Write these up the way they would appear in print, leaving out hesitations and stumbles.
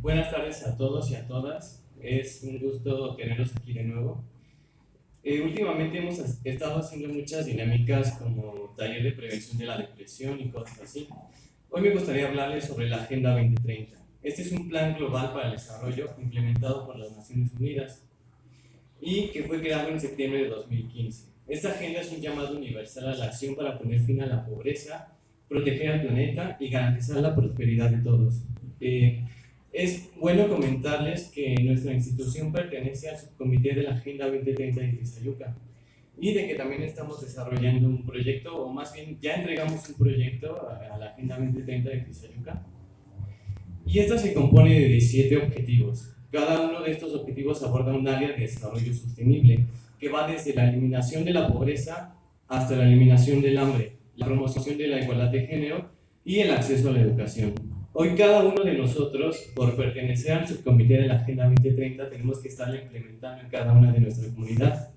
Buenas tardes a todos y a todas. Es un gusto tenerlos aquí de nuevo. Últimamente hemos estado haciendo muchas dinámicas como taller de prevención de la depresión y cosas así. Hoy me gustaría hablarles sobre la Agenda 2030. Este es un plan global para el desarrollo implementado por las Naciones Unidas y que fue creado en septiembre de 2015. Esta agenda es un llamado universal a la acción para poner fin a la pobreza, proteger al planeta y garantizar la prosperidad de todos. Es bueno comentarles que nuestra institución pertenece al subcomité de la Agenda 2030 de Tizayuca y de que también estamos desarrollando un proyecto, o más bien ya entregamos un proyecto a la Agenda 2030 de Tizayuca, y esta se compone de 17 objetivos. Cada uno de estos objetivos aborda un área de desarrollo sostenible que va desde la eliminación de la pobreza hasta la eliminación del hambre, la promoción de la igualdad de género y el acceso a la educación. Hoy cada uno de nosotros, por pertenecer al subcomité de la Agenda 2030, tenemos que estarla implementando en cada una de nuestras comunidades.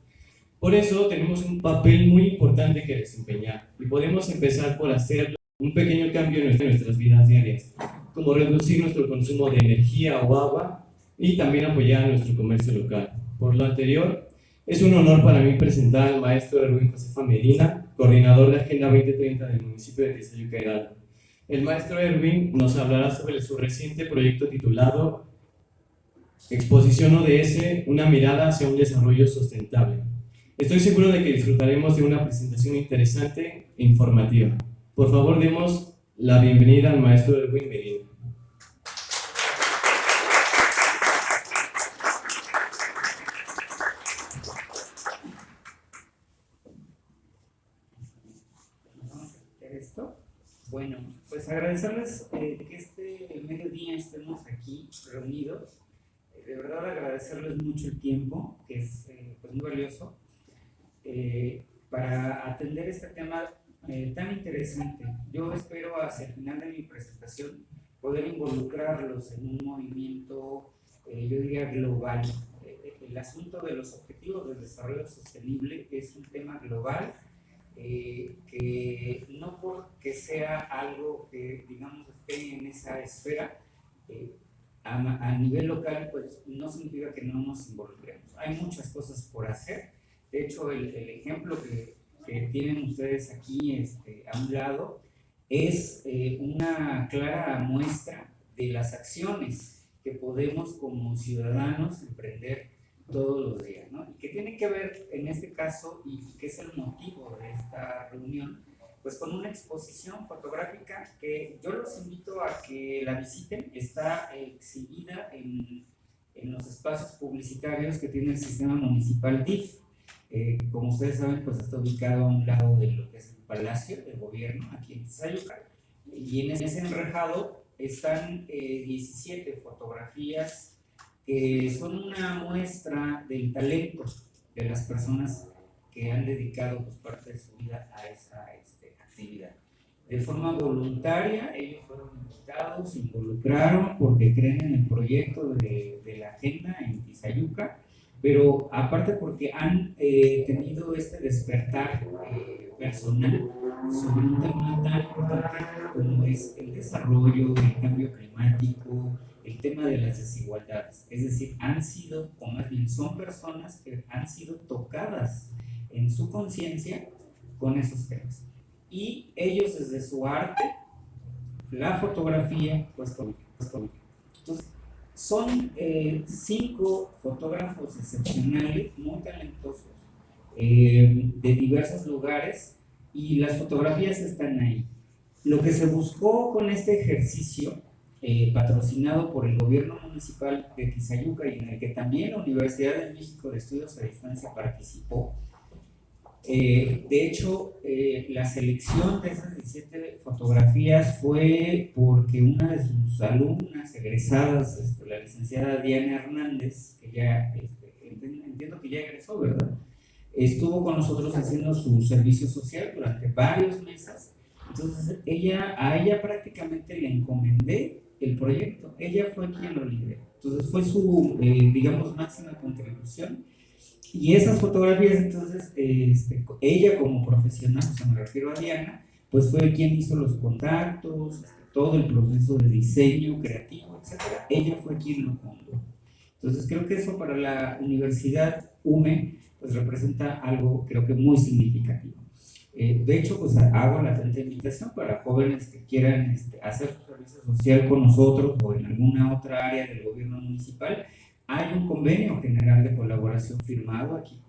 Por eso tenemos un papel muy importante que desempeñar y podemos empezar por hacer un pequeño cambio en nuestras vidas diarias, como reducir nuestro consumo de energía o agua y también apoyar a nuestro comercio local. Por lo anterior, es un honor para mí presentar al maestro Erwin Josefa Medina, coordinador de Agenda 2030 del municipio de Tizayuca Hidalgo. El maestro Erwin nos hablará sobre su reciente proyecto titulado Exposición ODS, una mirada hacia un desarrollo sustentable. Estoy seguro de que disfrutaremos de una presentación interesante e informativa. Por favor, demos la bienvenida al maestro Erwin Medina. Bueno, pues agradecerles que este mediodía estemos aquí reunidos. De verdad agradecerles mucho el tiempo, que es pues muy valioso, para atender este tema tan interesante. Yo espero hacia el final de mi presentación poder involucrarlos en un movimiento, yo diría, global. El asunto de los objetivos del desarrollo sostenible es un tema global, que no porque sea algo que, digamos, esté en esa esfera, a nivel local, pues no significa que no nos involucremos. Hay muchas cosas por hacer. De hecho, el ejemplo que tienen ustedes aquí a un lado es una clara muestra de las acciones que podemos como ciudadanos emprender todos los días, ¿no? Y que tiene que ver en este caso, y que es el motivo de esta reunión, pues con una exposición fotográfica que yo los invito a que la visiten. Está exhibida en los espacios publicitarios que tiene el sistema municipal DIF. Como ustedes saben, pues está ubicado a un lado de lo que es el Palacio de Gobierno, aquí en Tizayuca, y en ese enrejado están 17 fotografías que son una muestra del talento de las personas que han dedicado pues, parte de su vida a esa actividad. De forma voluntaria, ellos fueron invitados, se involucraron porque creen en el proyecto de la agenda en Tizayuca, pero aparte porque han tenido este despertar personal sobre un tema tan importante como es el desarrollo, el cambio climático, el tema de las desigualdades. Es decir, han sido, o más bien son personas que han sido tocadas en su conciencia con esos temas. Y ellos desde su arte, la fotografía, pues entonces, son 5 fotógrafos excepcionales, muy talentosos, de diversos lugares, y las fotografías están ahí. Lo que se buscó con este ejercicio, patrocinado por el gobierno municipal de Tizayuca y en el que también la Universidad de México de Estudios a Distancia participó, De hecho, la selección de esas 17 fotografías fue porque una de sus alumnas egresadas, la licenciada Diana Hernández, que ya entiendo que ya egresó, ¿verdad? Estuvo con nosotros haciendo su servicio social durante varios meses. Entonces, a ella prácticamente le encomendé el proyecto. Ella fue quien lo lideró. Entonces, fue su, digamos, máxima contribución. Y esas fotografías, entonces, ella como profesional, o sea, me refiero a Diana, pues fue quien hizo los contactos, todo el proceso de diseño creativo, etcétera. Ella fue quien lo fundó. Entonces, creo que eso para la Universidad UME, pues representa algo, creo que muy significativo. De hecho, pues hago la atenta invitación para jóvenes que quieran hacer su servicio social con nosotros o en alguna otra área del gobierno municipal. Hay un convenio general de colaboración firmado aquí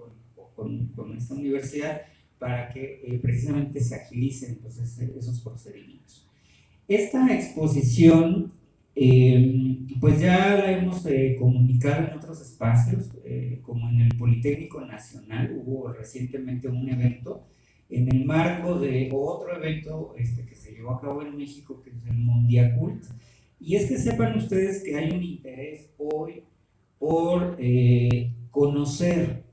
con esta universidad para que precisamente se agilicen pues, esos procedimientos. Esta exposición, pues ya la hemos comunicado en otros espacios, como en el Politécnico Nacional, hubo recientemente un evento en el marco de otro evento que se llevó a cabo en México, que es el Mondiacult. Y es que sepan ustedes que hay un interés hoy por conocer,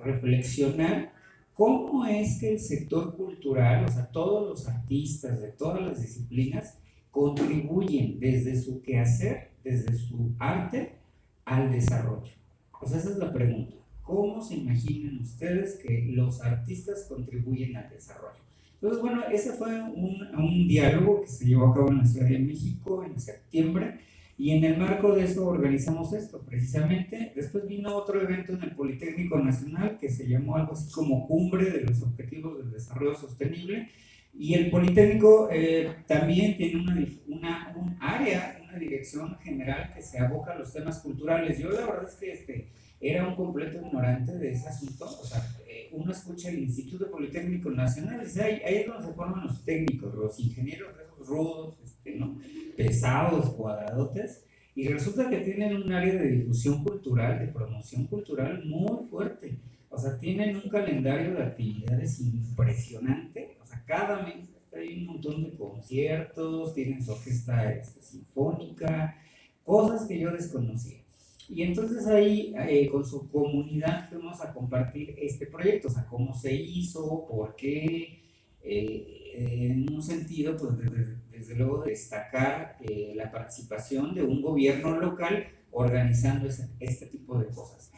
reflexionar cómo es que el sector cultural, o sea, todos los artistas de todas las disciplinas, contribuyen desde su quehacer, desde su arte, al desarrollo. O sea, esa es la pregunta. ¿Cómo se imaginan ustedes que los artistas contribuyen al desarrollo? Entonces, bueno, ese fue un diálogo que se llevó a cabo en la Ciudad de México en septiembre, y en el marco de eso organizamos esto, precisamente. Después vino otro evento en el Politécnico Nacional que se llamó algo así como Cumbre de los Objetivos del Desarrollo Sostenible, y el Politécnico también tiene un área, una dirección general que se aboca a los temas culturales. Yo la verdad es que era un completo ignorante de ese asunto. O sea, uno escucha el Instituto Politécnico Nacional y dice, ahí es donde se forman los técnicos, los ingenieros esos rudos, ¿no? Pesados, cuadradotes, y resulta que tienen un área de difusión cultural, de promoción cultural muy fuerte. O sea, tienen un calendario de actividades impresionante. O sea, cada mes hay un montón de conciertos, tienen su orquesta sinfónica, cosas que yo desconocía. Y entonces ahí, con su comunidad, fuimos a compartir este proyecto, o sea, cómo se hizo, por qué, en un sentido, pues desde luego destacar la participación de un gobierno local organizando este tipo de cosas.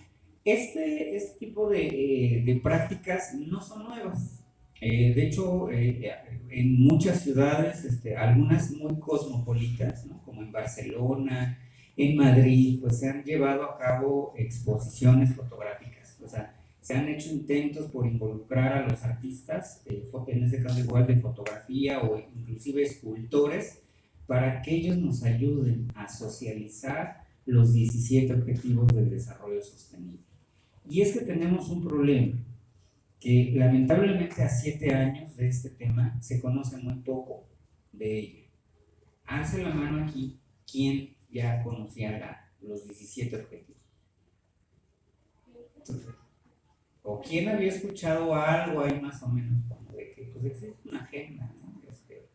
Este tipo de prácticas no son nuevas. De hecho, en muchas ciudades, algunas muy cosmopolitas, ¿no? Como en Barcelona, en Madrid, pues se han llevado a cabo exposiciones fotográficas. O sea, se han hecho intentos por involucrar a los artistas, en este caso igual de fotografía o inclusive escultores, para que ellos nos ayuden a socializar los 17 objetivos del desarrollo sostenible. Y es que tenemos un problema, que lamentablemente a 7 años de este tema se conoce muy poco de ello. Alce la mano aquí, ¿quién ya conocía los 17 objetivos? Entonces, ¿o quién había escuchado algo ahí más o menos de que pues, existe una agenda, ¿no?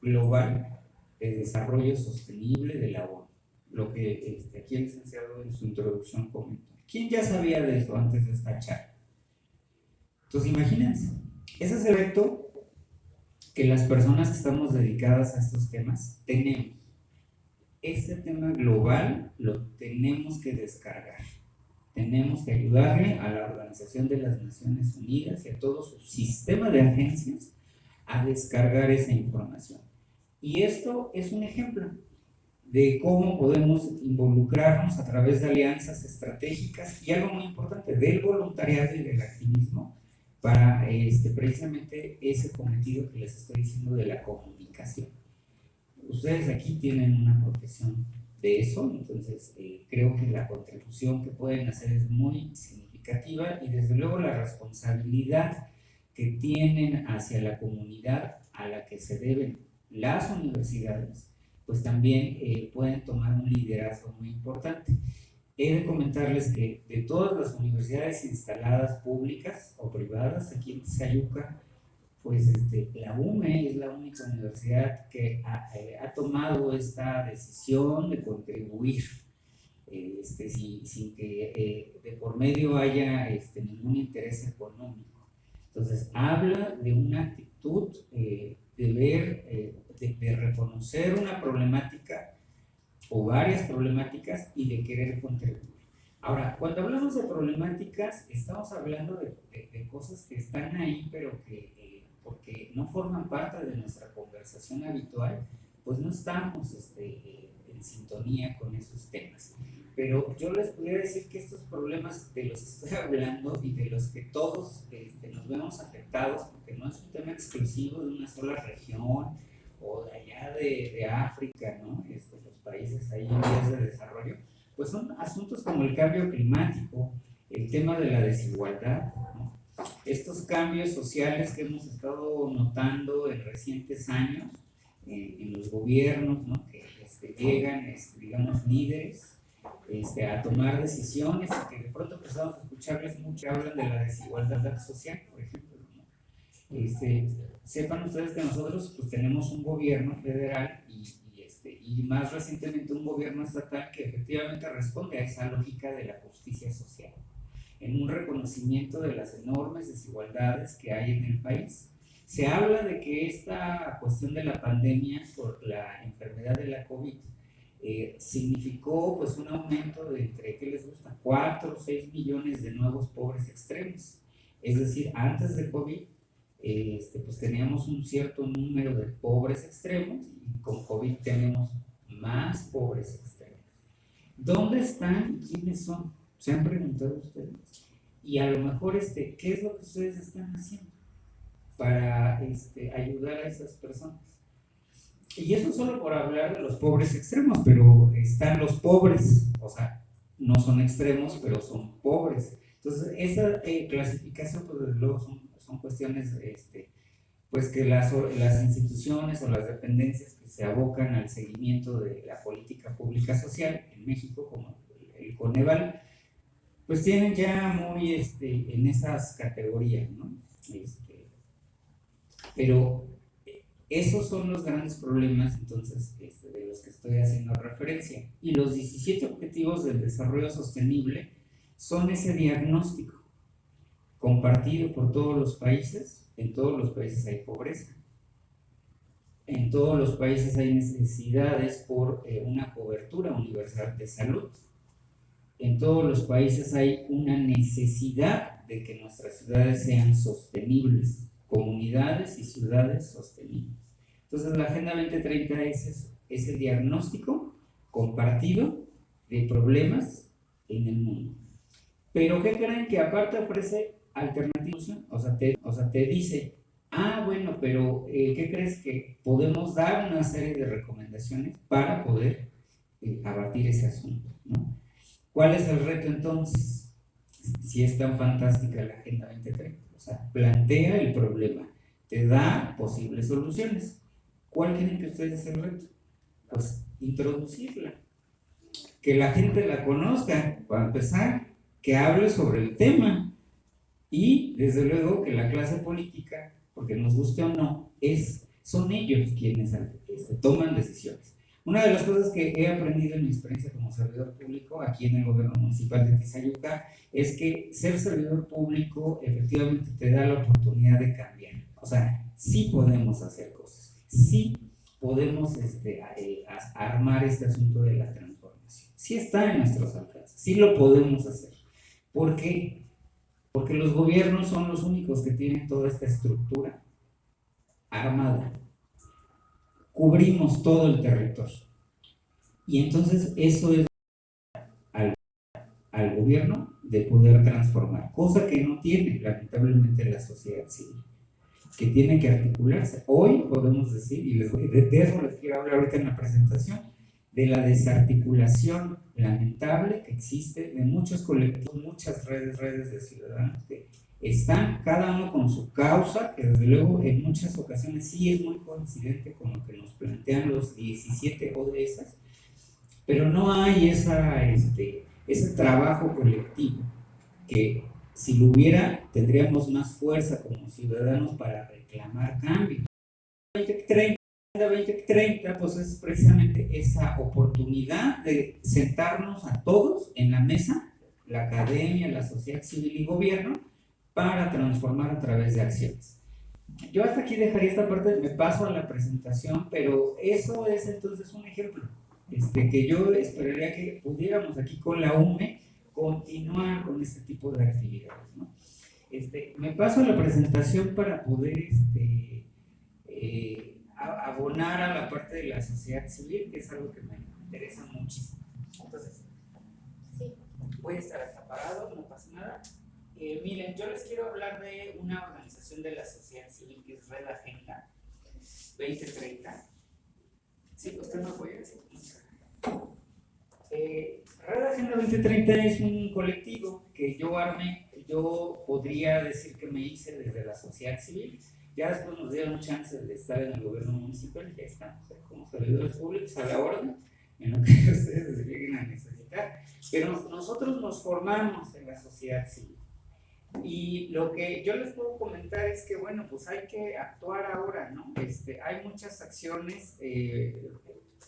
Global de desarrollo sostenible de la ONU? Lo que aquí el licenciado en su introducción comentó. ¿Quién ya sabía de eso antes de esta charla? Entonces, imagínense, ese es el reto que las personas que estamos dedicadas a estos temas tenemos. Este tema global lo tenemos que descargar. Tenemos que ayudarle a la Organización de las Naciones Unidas y a todo su sistema de agencias a descargar esa información. Y esto es un ejemplo de cómo podemos involucrarnos a través de alianzas estratégicas y algo muy importante, del voluntariado y del activismo para precisamente ese cometido que les estoy diciendo de la comunicación. Ustedes aquí tienen una profesión de eso, entonces creo que la contribución que pueden hacer es muy significativa, y desde luego la responsabilidad que tienen hacia la comunidad a la que se deben las universidades, pues también pueden tomar un liderazgo muy importante. he de comentarles que de todas las universidades instaladas públicas o privadas aquí en Sayuca, pues la UME es la única universidad que ha tomado esta decisión de contribuir sin que de por medio haya ningún interés económico. Entonces, habla de una actitud de ver, de reconocer una problemática o varias problemáticas y de querer contribuir. Ahora, cuando hablamos de problemáticas, estamos hablando de cosas que están ahí, pero que porque no forman parte de nuestra conversación habitual, pues no estamos en sintonía con esos temas. Pero yo les podría decir que estos problemas de los que estoy hablando y de los que todos nos vemos afectados, porque no es un tema exclusivo de una sola región o de allá de África, ¿no? Los países ahí en vías de desarrollo, pues son asuntos como el cambio climático, el tema de la desigualdad, ¿no? Estos cambios sociales que hemos estado notando en recientes años en los gobiernos, ¿no? Que llegan, digamos, líderes a tomar decisiones y que de pronto empezamos a escucharles mucho, hablan de la desigualdad social, por ejemplo, ¿no? Sepan ustedes que nosotros pues tenemos un gobierno federal y más recientemente un gobierno estatal que efectivamente responde a esa lógica de la justicia social, en un reconocimiento de las enormes desigualdades que hay en el país. Se habla de que esta cuestión de la pandemia por la enfermedad de la COVID significó pues un aumento de entre, ¿qué les gusta? 4 o 6 millones de nuevos pobres extremos. Es decir, antes de COVID, pues teníamos un cierto número de pobres extremos y con COVID tenemos más pobres extremos. ¿Dónde están y quiénes son? ¿Se han preguntado ustedes? Y a lo mejor, ¿qué es lo que ustedes están haciendo para ayudar a esas personas? Y eso solo por hablar de los pobres extremos, pero están los pobres, o sea, no son extremos, pero son pobres. Entonces, esa clasificación, pues desde luego son cuestiones, pues que las instituciones o las dependencias que se abocan al seguimiento de la política pública social en México, como el Coneval, pues tienen ya muy en esas categorías, ¿no? Pero esos son los grandes problemas, entonces, de los que estoy haciendo referencia. Y los 17 Objetivos del Desarrollo Sostenible son ese diagnóstico compartido por todos los países. En todos los países hay pobreza. En todos los países hay necesidades por una cobertura universal de salud. En todos los países hay una necesidad de que nuestras ciudades sean sostenibles, comunidades y ciudades sostenibles. Entonces la Agenda 2030 es eso, es el diagnóstico compartido de problemas en el mundo. Pero ¿qué creen? Que aparte ofrece alternativas, o sea, te dice, bueno, pero ¿qué crees? Que podemos dar una serie de recomendaciones para poder abatir ese asunto, ¿no? ¿Cuál es el reto entonces? Si es tan fantástica la Agenda 2030, o sea, plantea el problema, te da posibles soluciones. ¿Cuál tienen que ustedes hacer el reto? Pues introducirla, que la gente la conozca, para empezar, que hable sobre el tema y desde luego que la clase política, porque nos guste o no, son ellos quienes toman decisiones. Una de las cosas que he aprendido en mi experiencia como servidor público aquí en el gobierno municipal de Tizayuca es que ser servidor público efectivamente te da la oportunidad de cambiar. O sea, sí podemos hacer cosas, sí podemos armar este asunto de la transformación. Sí está en nuestros alcances, sí lo podemos hacer. ¿Por qué? Porque los gobiernos son los únicos que tienen toda esta estructura armada. Cubrimos todo el territorio. Y entonces eso es al gobierno de poder transformar, cosa que no tiene lamentablemente la sociedad civil, que tiene que articularse. Hoy podemos decir, y de eso les quiero hablar ahorita en la presentación, de la desarticulación lamentable que existe de muchos colectivos, muchas redes de ciudadanos que están cada uno con su causa, que desde luego en muchas ocasiones sí es muy coincidente con lo que nos plantean los 17 ODS, pero no hay esa ese trabajo colectivo, que si lo hubiera, tendríamos más fuerza como ciudadanos para reclamar cambios. 2030, pues es precisamente esa oportunidad de sentarnos a todos en la mesa, la academia, la sociedad civil y gobierno, para transformar a través de acciones. Yo hasta aquí dejaría esta parte, me paso a la presentación, pero eso es entonces un ejemplo que yo esperaría que pudiéramos aquí con la UME continuar con este tipo de actividades, ¿no? Me paso a la presentación para poder abonar a la parte de la sociedad civil, que es algo que me interesa muchísimo. Entonces, sí, voy a estar hasta parado, no pasa nada. Miren, yo les quiero hablar de una organización de la sociedad civil que es Red Agenda 2030. Sí, usted no puede decir. Red Agenda 2030 es un colectivo que yo armé, yo podría decir que me hice desde la sociedad civil. Ya después nos dieron chance de estar en el gobierno municipal, ya estamos como servidores públicos a la orden, en lo que ustedes lleguen a necesitar. Pero nosotros nos formamos en la sociedad civil. Y lo que yo les puedo comentar es que, bueno, pues hay que actuar ahora, ¿no? Hay muchas acciones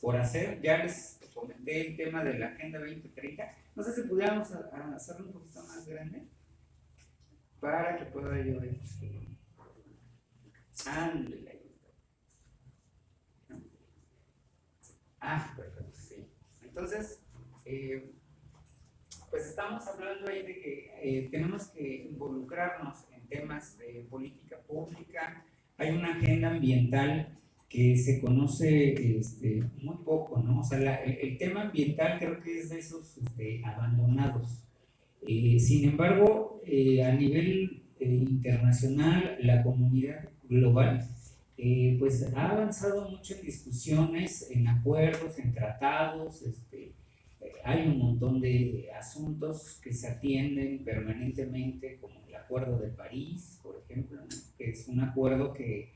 por hacer. Ya les comenté el tema de la Agenda 2030. No sé si pudiéramos hacerlo un poquito más grande para que pueda yo ver. Perfecto, sí. Entonces, pues estamos hablando ahí de que tenemos que involucrarnos en temas de política pública. Hay una agenda ambiental que se conoce muy poco, ¿no? O sea, el tema ambiental creo que es de esos abandonados. Sin embargo, a nivel internacional, la comunidad global pues ha avanzado mucho en discusiones, en acuerdos, en tratados. Hay un montón de asuntos que se atienden permanentemente, como el Acuerdo de París, por ejemplo, ¿no? Que es un acuerdo que,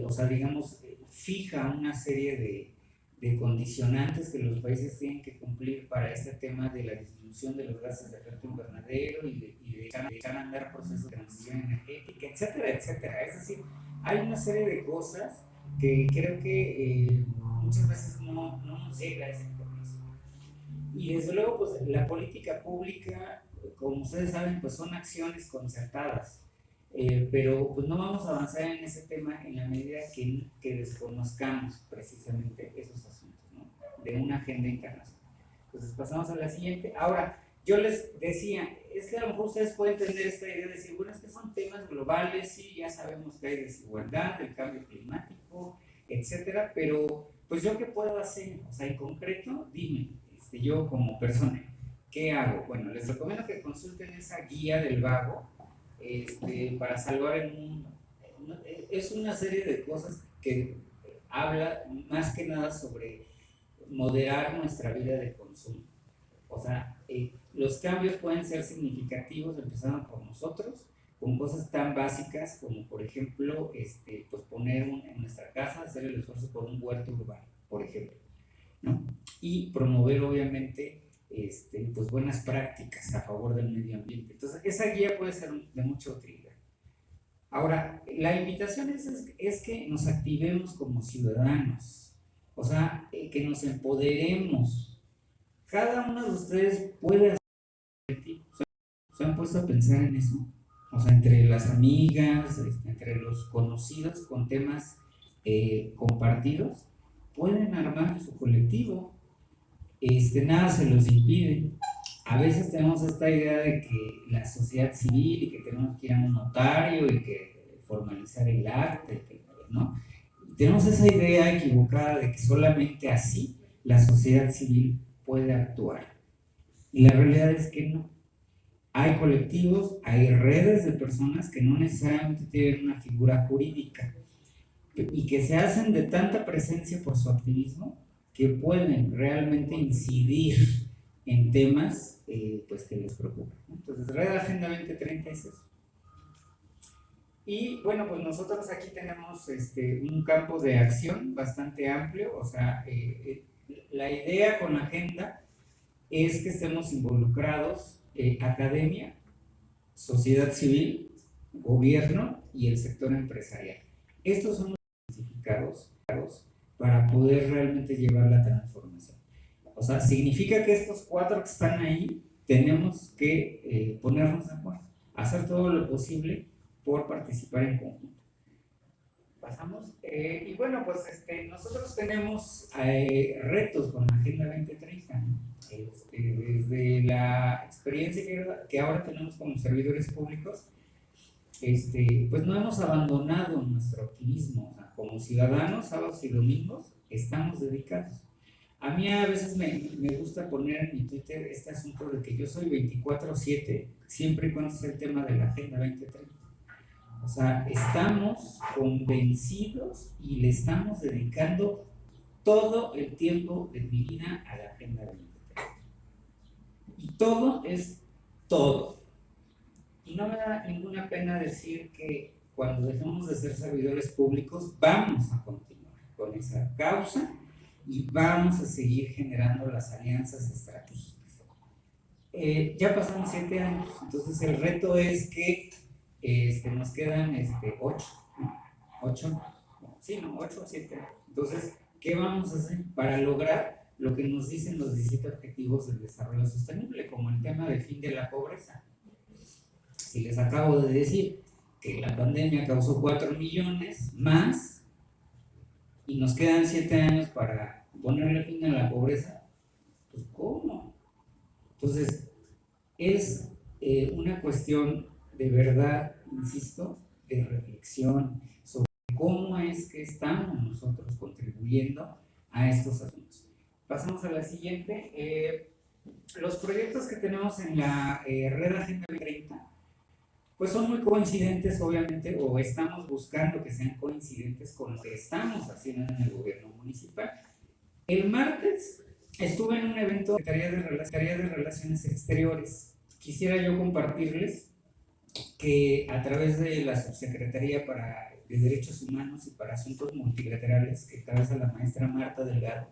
o sea, digamos, fija una serie de condicionantes que los países tienen que cumplir para este tema de la disminución de los gases de efecto invernadero y de echar a andar procesos de transición energética, etcétera, etcétera. Es decir, hay una serie de cosas que creo que muchas veces no nos llega a esa información. Y desde luego, pues la política pública, como ustedes saben, pues son acciones concertadas. Pero pues no vamos a avanzar en ese tema en la medida que desconozcamos precisamente esos asuntos, ¿no? De una agenda internacional. Entonces pasamos a la siguiente. Ahora, yo les decía, es que a lo mejor ustedes pueden entender esta idea de decir, bueno, es que son temas globales, sí, ya sabemos que hay desigualdad, el cambio climático, etcétera, pero pues yo qué puedo hacer, o sea, en concreto, dime, yo como persona, ¿qué hago? Bueno, les recomiendo que consulten esa guía del vago, para salvar el mundo. Es una serie de cosas que habla más que nada sobre moderar nuestra vida de consumo. O sea, los cambios pueden ser significativos empezando por nosotros, con cosas tan básicas como, por ejemplo, pues poner en nuestra casa, hacer el esfuerzo por un huerto urbano, por ejemplo, ¿no? Y promover, obviamente, pues buenas prácticas a favor del medio ambiente. Entonces, esa guía puede ser de mucha utilidad. Ahora, la invitación es que nos activemos como ciudadanos, o sea, que nos empoderemos. Cada uno de ustedes puede hacer. ¿Se han puesto a pensar en eso? O sea, entre las amigas, entre los conocidos con temas compartidos, pueden armar su colectivo. Nada se los impide. A veces tenemos esta idea de que la sociedad civil y que tenemos que ir a un notario y que formalizar el acta, ¿no? Tenemos esa idea equivocada de que solamente así la sociedad civil puede actuar. Y la realidad es que no. Hay colectivos, hay redes de personas que no necesariamente tienen una figura jurídica y que se hacen de tanta presencia por su activismo que pueden realmente incidir en temas pues que les preocupan. Entonces, Red Agenda 2030 es eso. Y bueno, pues nosotros aquí tenemos un campo de acción bastante amplio. O sea, la idea con la agenda es que estemos involucrados academia, sociedad civil, gobierno y el sector empresarial. Estos son los identificados para poder realmente llevar la transformación. O sea, significa que estos 4 que están ahí tenemos que ponernos de acuerdo, hacer todo lo posible por participar en conjunto. Pasamos. Y bueno, pues nosotros tenemos retos con la Agenda 2030, ¿no? Desde la experiencia que ahora tenemos como servidores públicos, pues no hemos abandonado nuestro optimismo. O sea, como ciudadanos, sábados y domingos, estamos dedicados. A mí a veces me gusta poner en mi Twitter este asunto de que yo soy 24/7, siempre y cuando sea el tema de la Agenda 2030. O sea, estamos convencidos y le estamos dedicando todo el tiempo de mi vida a la Agenda 2030. Y todo es todo. Y no me da ninguna pena decir que cuando dejemos de ser servidores públicos vamos a continuar con esa causa y vamos a seguir generando las alianzas estratégicas. Ya pasaron 7 años, entonces el reto es que nos quedan 8, sí, no, 8 o 7 años. Entonces, ¿qué vamos a hacer para lograr lo que nos dicen los 17 objetivos del desarrollo sostenible, como el tema del fin de la pobreza? Si les acabo de decir que la pandemia causó 4 millones más y nos quedan 7 años para ponerle fin a la pobreza, pues ¿cómo? Entonces, es una cuestión de verdad, insisto, de reflexión sobre cómo es que estamos nosotros contribuyendo a estos asuntos. Pasamos a la siguiente. Los proyectos que tenemos en la Red Agenda 2030 pues son muy coincidentes, obviamente, o estamos buscando que sean coincidentes con lo que estamos haciendo en el gobierno municipal. El martes estuve en un evento de Secretaría de Relaciones Exteriores. Quisiera yo compartirles que a través de la Subsecretaría de Derechos Humanos y para Asuntos Multilaterales, que encabeza la maestra Marta Delgado,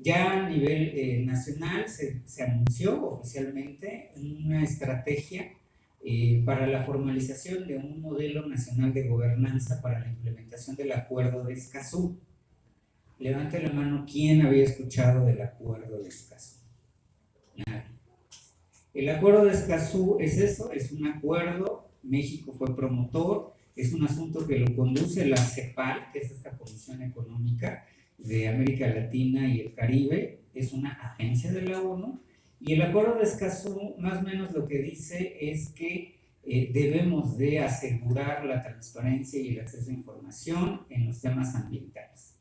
ya a nivel nacional se anunció oficialmente una estrategia para la formalización de un modelo nacional de gobernanza para la implementación del Acuerdo de Escazú. Levante la mano, ¿quién había escuchado del Acuerdo de Escazú? Nadie. El Acuerdo de Escazú es eso, es un acuerdo, México fue promotor, es un asunto que lo conduce la CEPAL, que es esta Comisión Económica de América Latina y el Caribe, es una agencia de la ONU, y el Acuerdo de Escazú más o menos lo que dice es que debemos de asegurar la transparencia y el acceso a información en los temas ambientales.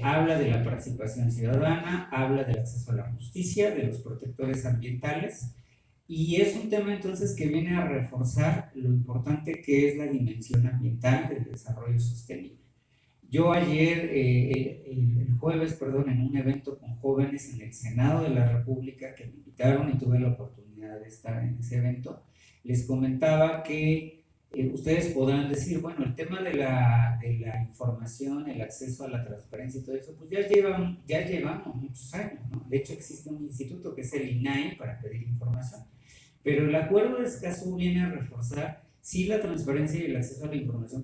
Habla de la participación ciudadana, habla del acceso a la justicia, de los protectores ambientales, y es un tema entonces que viene a reforzar lo importante que es la dimensión ambiental del desarrollo sostenible. Yo ayer, el jueves, en un evento con jóvenes en el Senado de la República que me invitaron y tuve la oportunidad de estar en ese evento, les comentaba que ustedes podrán decir, bueno, el tema de la información, el acceso a la transparencia y todo eso, pues ya llevamos muchos años, ¿no? De hecho, existe un instituto que es el INAI para pedir información. Pero el Acuerdo de Escazú viene a reforzar, sí, la transparencia y el acceso a la información.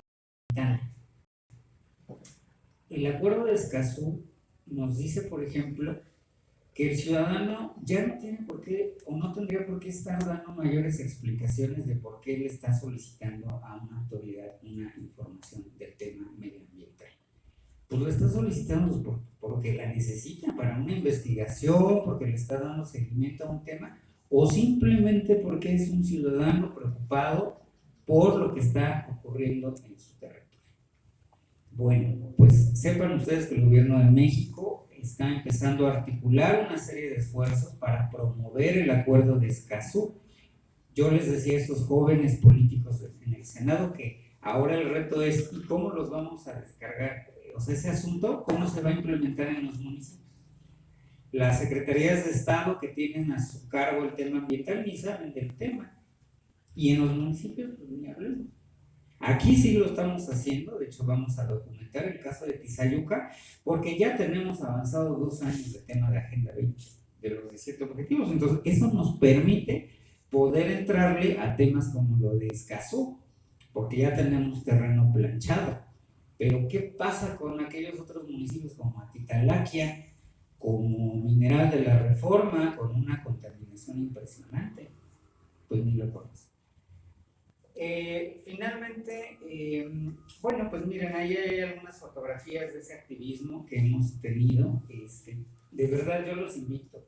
El Acuerdo de Escazú nos dice, por ejemplo, que el ciudadano ya no tiene por qué, o no tendría por qué estar dando mayores explicaciones de por qué le está solicitando a una autoridad una información del tema medioambiental. Pues lo está solicitando porque la necesita para una investigación, porque le está dando seguimiento a un tema, o simplemente porque es un ciudadano preocupado por lo que está ocurriendo en su territorio. Bueno, pues sepan ustedes que el gobierno de México está empezando a articular una serie de esfuerzos para promover el Acuerdo de Escazú. Yo les decía a estos jóvenes políticos en el Senado que ahora el reto es ¿y cómo los vamos a descargar? O sea, ese asunto, ¿cómo se va a implementar en los municipios? Las secretarías de Estado que tienen a su cargo el tema ambiental ni saben del tema. Y en los municipios, pues ni hablemos. Aquí sí lo estamos haciendo, de hecho vamos a documentar el caso de Tizayuca, porque ya tenemos avanzado 2 años de tema de Agenda 20. los 17 objetivos. Entonces, eso nos permite poder entrarle a temas como lo de Escazú, porque ya tenemos terreno planchado. Pero, ¿qué pasa con aquellos otros municipios como Atitalaquia, como Mineral de la Reforma, con una contaminación impresionante? Pues ni lo conoce. Finalmente, bueno, pues miren, ahí hay algunas fotografías de ese activismo que hemos tenido. De verdad, yo los invito,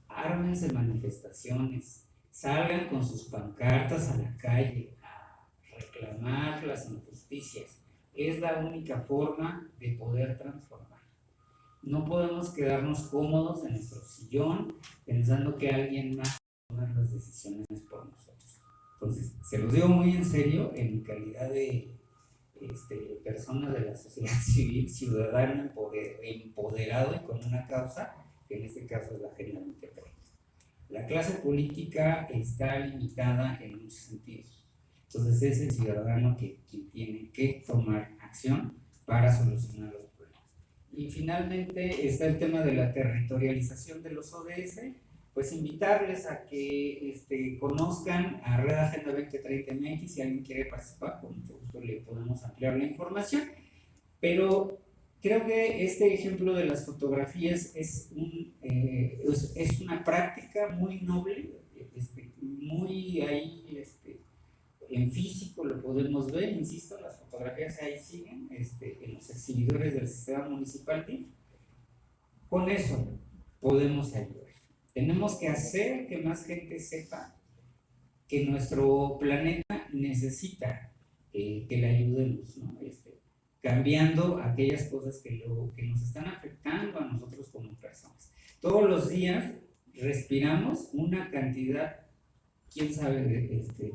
ármense manifestaciones, salgan con sus pancartas a la calle a reclamar las injusticias. Es la única forma de poder transformar. No podemos quedarnos cómodos en nuestro sillón pensando que alguien más va a tomar las decisiones por nosotros. Entonces, se los digo muy en serio, en mi calidad de persona de la sociedad civil, ciudadano empoderado y con una causa, que en este caso es la genuinamente peor. La clase política está limitada en muchos sentidos. Entonces, es el ciudadano quien tiene que tomar acción para solucionar los problemas. Y finalmente está el tema de la territorialización de los ODS. Pues invitarles a que conozcan a Red Agenda 2030 MX. Si alguien quiere participar, con mucho gusto le podemos ampliar la información. Pero creo que este ejemplo de las fotografías es una práctica muy noble, muy ahí en físico lo podemos ver. Insisto, las fotografías ahí siguen en los exhibidores del sistema municipal DIF. Con eso podemos ayudar. Tenemos que hacer que más gente sepa que nuestro planeta necesita que le ayudemos, ¿no? Cambiando aquellas cosas que nos están afectando a nosotros como personas. Todos los días respiramos una cantidad, quién sabe de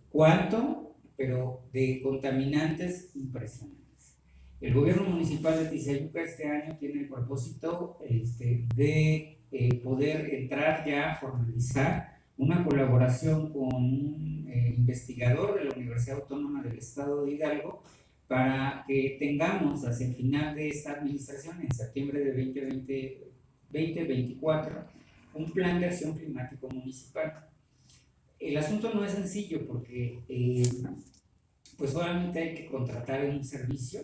cuánto, pero de contaminantes impresionantes. El gobierno municipal de Tizayuca este año tiene el propósito de poder entrar ya a formalizar una colaboración con un investigador de la Universidad Autónoma del Estado de Hidalgo para que tengamos hacia el final de esta administración, en septiembre de 2024, un plan de acción climático municipal. El asunto no es sencillo porque pues solamente hay que contratar un servicio.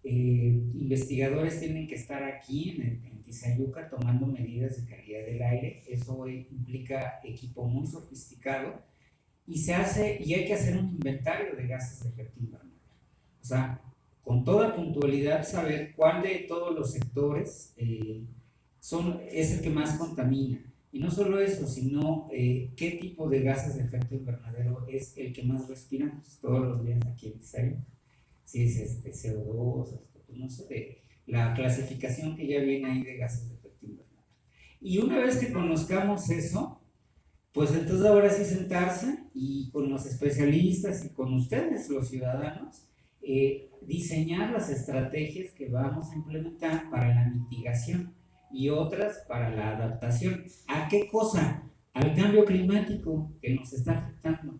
Investigadores tienen que estar aquí en Tizayuca tomando medidas de calidad del aire. Eso implica equipo muy sofisticado y hay que hacer un inventario de gases de efecto invernadero. O sea, con toda puntualidad saber cuál de todos los sectores es el que más contamina. Y no solo eso, sino qué tipo de gases de efecto invernadero es el que más respiramos todos los días aquí en Tizayuca. Si es CO2, no sé, la clasificación que ya viene ahí de gases de efecto invernadero. Y una vez que conozcamos eso, pues entonces ahora sí sentarse y con los especialistas y con ustedes, los ciudadanos, diseñar las estrategias que vamos a implementar para la mitigación y otras para la adaptación. ¿A qué cosa? Al cambio climático que nos está afectando.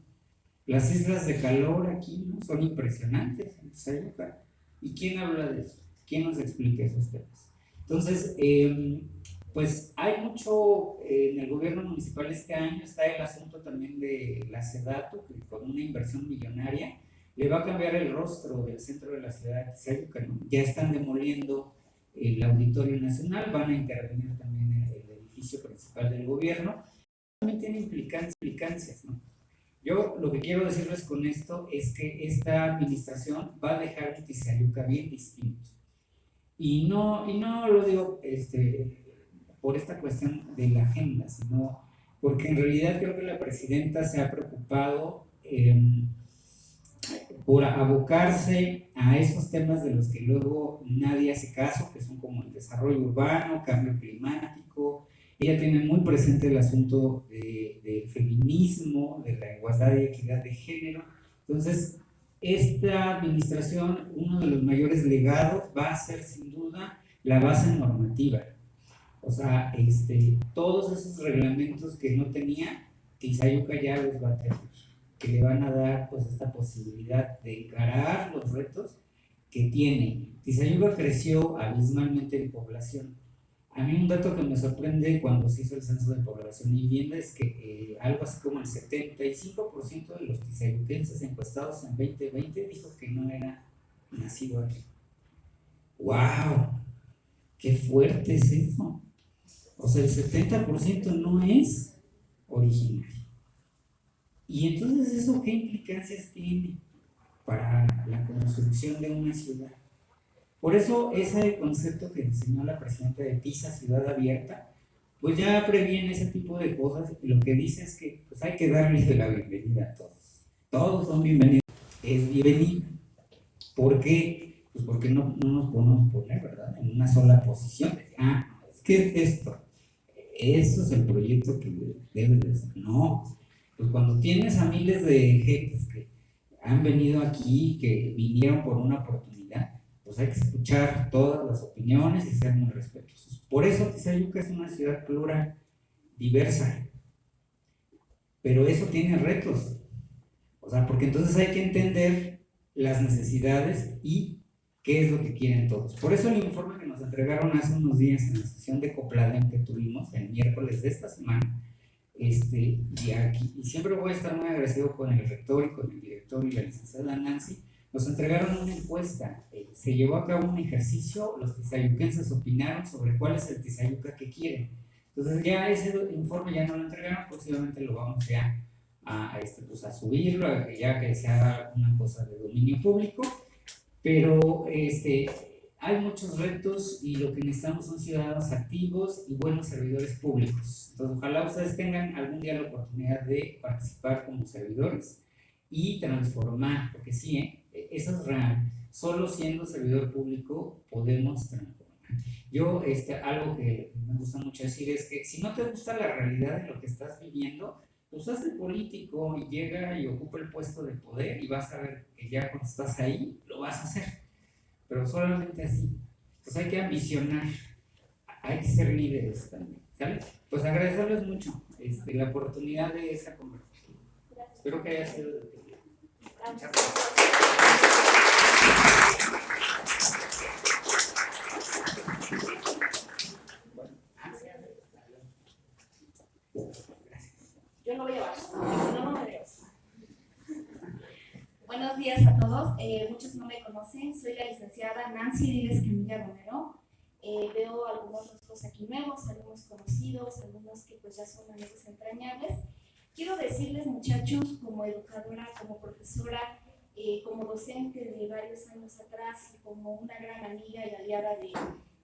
Las islas de calor aquí, ¿no?, son impresionantes en esa época. ¿Y quién habla de eso? ¿Quién nos explica esos temas? Entonces, pues hay mucho en el gobierno municipal este año. Está el asunto también de la SEDATU, que con una inversión millonaria le va a cambiar el rostro del centro de la ciudad de Tizayuca, ¿no? Ya están demoliendo el Auditorio Nacional, van a intervenir también en el edificio principal del gobierno. También tiene implicancias, ¿no? Yo lo que quiero decirles con esto es que esta administración va a dejar a Tizayuca bien distinto. Y no lo digo por esta cuestión de la agenda, sino porque en realidad creo que la presidenta se ha preocupado por abocarse a esos temas de los que luego nadie hace caso, que son como el desarrollo urbano, cambio climático. Ella tiene muy presente el asunto del feminismo, de la igualdad y equidad de género. Entonces, esta administración, uno de los mayores legados va a ser sin duda la base normativa. O sea, todos esos reglamentos que no tenía, Tizayuca ya los va a tener, que le van a dar pues esta posibilidad de encarar los retos que tiene. Tizayuca creció abismalmente en población. A mí un dato que me sorprende cuando se hizo el censo de población y vivienda es que algo así como el 75% de los tizayuquenses encuestados en 2020 dijo que no era nacido aquí. ¡Wow! ¡Qué fuerte es eso! O sea, el 70% no es originario. Y entonces, ¿eso qué implicancias tiene para la construcción de una ciudad? Por eso, ese concepto que diseñó la presidenta de Pisa, Ciudad Abierta, pues ya previene ese tipo de cosas y lo que dice es que pues hay que darles la bienvenida a todos. Todos son bienvenidos. Es bienvenido. ¿Por qué? Pues porque no nos podemos poner, ¿verdad?, en una sola posición. ¿Qué es esto? Eso es el proyecto que debe de ser. No, pues cuando tienes a miles de gentes que han venido aquí, que vinieron por una oportunidad, pues hay que escuchar todas las opiniones y ser muy respetuosos. Por eso Tizayuca es una ciudad plural, diversa, pero eso tiene retos. O sea, porque entonces hay que entender las necesidades y qué es lo que quieren todos. Por eso el informe que nos entregaron hace unos días en la sesión de Copladem que tuvimos el miércoles de esta semana, y aquí, y siempre voy a estar muy agradecido con el rector y con el director y la licenciada Nancy, nos entregaron una encuesta, se llevó a cabo un ejercicio, los tizayuquenses opinaron sobre cuál es el tizayuca que quieren. Entonces ya ese informe ya no lo entregaron, posiblemente lo vamos ya pues a subirlo, ya que se haga una cosa de dominio público, pero hay muchos retos y lo que necesitamos son ciudadanos activos y buenos servidores públicos. Entonces, ojalá ustedes tengan algún día la oportunidad de participar como servidores y transformar, porque sí, eso es real. Solo siendo servidor público podemos transformar. Yo, algo que me gusta mucho decir es que si no te gusta la realidad de lo que estás viviendo, pues hazte político y llega y ocupa el puesto de poder y vas a ver que ya cuando estás ahí lo vas a hacer. Pero solamente así. Pues hay que ambicionar, hay que ser líderes también, ¿sale? Pues agradecerles mucho la oportunidad de esta conversación. Espero que haya sido de utilidad. Muchas gracias. Yo lo voy a llevar, si no, no me veo. Buenos días a todos. Muchos no me conocen. Soy la licenciada Nancy Díez Camilla Romero. Veo algunos rostros aquí nuevos, algunos conocidos, algunos que pues ya son amigos entrañables. Quiero decirles, muchachos, como educadora, como profesora, como docente de varios años atrás, como una gran amiga y aliada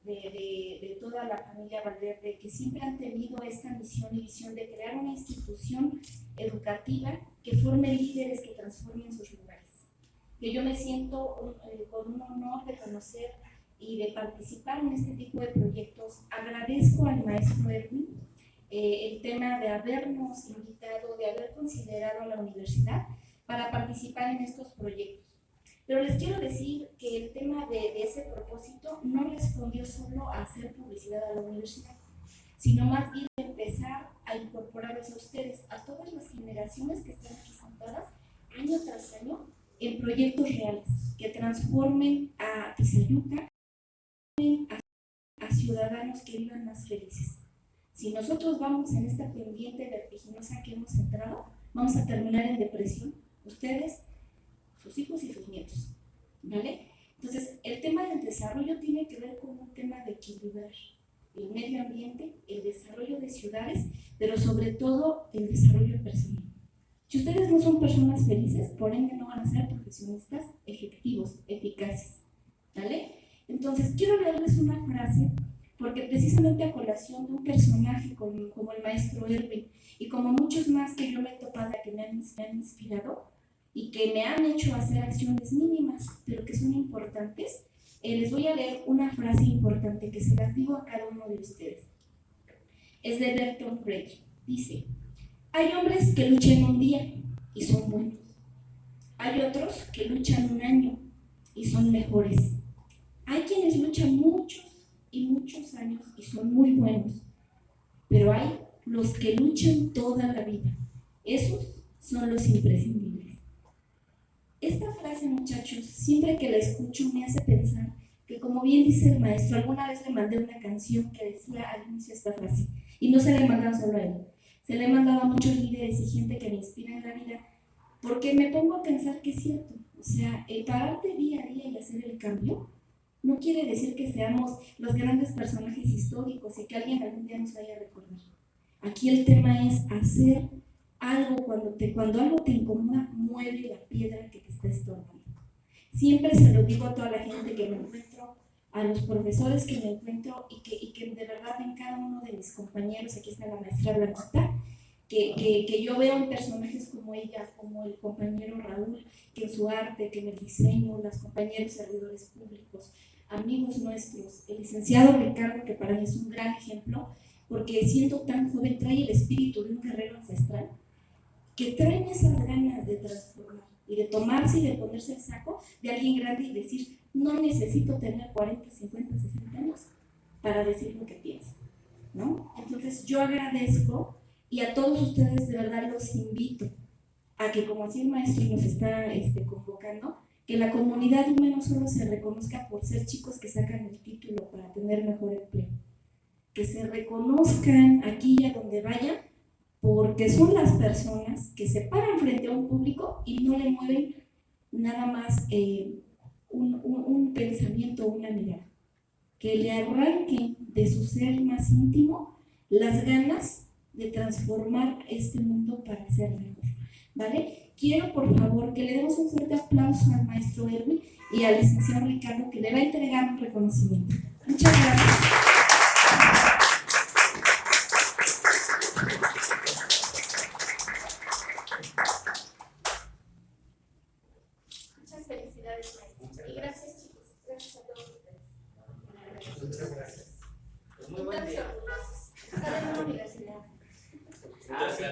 de toda la familia Valverde, que siempre han tenido esta misión y visión de crear una institución educativa que forme líderes que transformen sus lugares. Que yo me siento con un honor de conocer y de participar en este tipo de proyectos. Agradezco al maestro Erwin el tema de habernos invitado, de haber considerado a la universidad para participar en estos proyectos. Pero les quiero decir que el tema de ese propósito no respondió solo a hacer publicidad a la universidad, sino más bien empezar a incorporarlos a ustedes, a todas las generaciones que están aquí sentadas, año tras año, en proyectos reales que transformen a Tizayuca a ciudadanos que vivan más felices. Si nosotros vamos en esta pendiente vertiginosa que hemos entrado, vamos a terminar en depresión, ustedes, sus hijos y sus nietos, ¿vale? Entonces, el tema del desarrollo tiene que ver con un tema de equilibrar el medio ambiente, el desarrollo de ciudades, pero sobre todo el desarrollo personal. Si ustedes no son personas felices, por ende no van a ser profesionistas efectivos, eficaces, ¿vale? Entonces, quiero leerles una frase, porque precisamente a colación de un personaje como el maestro Erwin, y como muchos más que yo me he topado, que me han inspirado, y que me han hecho hacer acciones mínimas, pero que son importantes, les voy a leer una frase importante que se las digo a cada uno de ustedes. Es de Bertolt Brecht. Dice: hay hombres que luchan un día y son buenos. Hay otros que luchan un año y son mejores. Hay quienes luchan muchos y muchos años y son muy buenos. Pero hay los que luchan toda la vida. Esos son los imprescindibles. Esta frase, muchachos, siempre que la escucho me hace pensar que como bien dice el maestro, alguna vez le mandé una canción que decía al inicio esta frase, y no se la he mandado solo a él, se la he mandado a muchos líderes y gente que me inspira en la vida, porque me pongo a pensar que es cierto, o sea, el pararte día a día y hacer el cambio, no quiere decir que seamos los grandes personajes históricos y que alguien algún día nos vaya a recordar. Aquí el tema es hacer algo cuando algo te incomoda, mueve la piedra que te está estorbando. Siempre se lo digo a toda la gente que me encuentro, a los profesores que me encuentro y que de verdad en cada uno de mis compañeros, aquí está la maestra Blanquita, que yo veo en personajes como ella, como el compañero Raúl, que en su arte, que en el diseño, los compañeros servidores públicos, amigos nuestros, el licenciado Ricardo, que para mí es un gran ejemplo, porque siendo tan joven trae el espíritu de un guerrero ancestral, que traen esas ganas de transformar y de tomarse y de ponerse el saco de alguien grande y decir, no necesito tener 40, 50, 60 años para decir lo que pienso, ¿no? Entonces yo agradezco y a todos ustedes de verdad los invito a que, como así el maestro nos está convocando, que la comunidad UME no solo se reconozca por ser chicos que sacan el título para tener mejor empleo, que se reconozcan aquí y a donde vayan, porque son las personas que se paran frente a un público y no le mueven nada más un pensamiento o una mirada, que le arranquen de su ser más íntimo las ganas de transformar este mundo para ser mejor, ¿vale? Quiero por favor que le demos un fuerte aplauso al maestro Erwin y al licenciado Ricardo, que le va a entregar un reconocimiento. Muchas gracias. Muchas felicidades, maestro. Y gracias, chicos. Gracias a todos ustedes. Muchas gracias. Pues muy buen día. Están en una universidad. Gracias.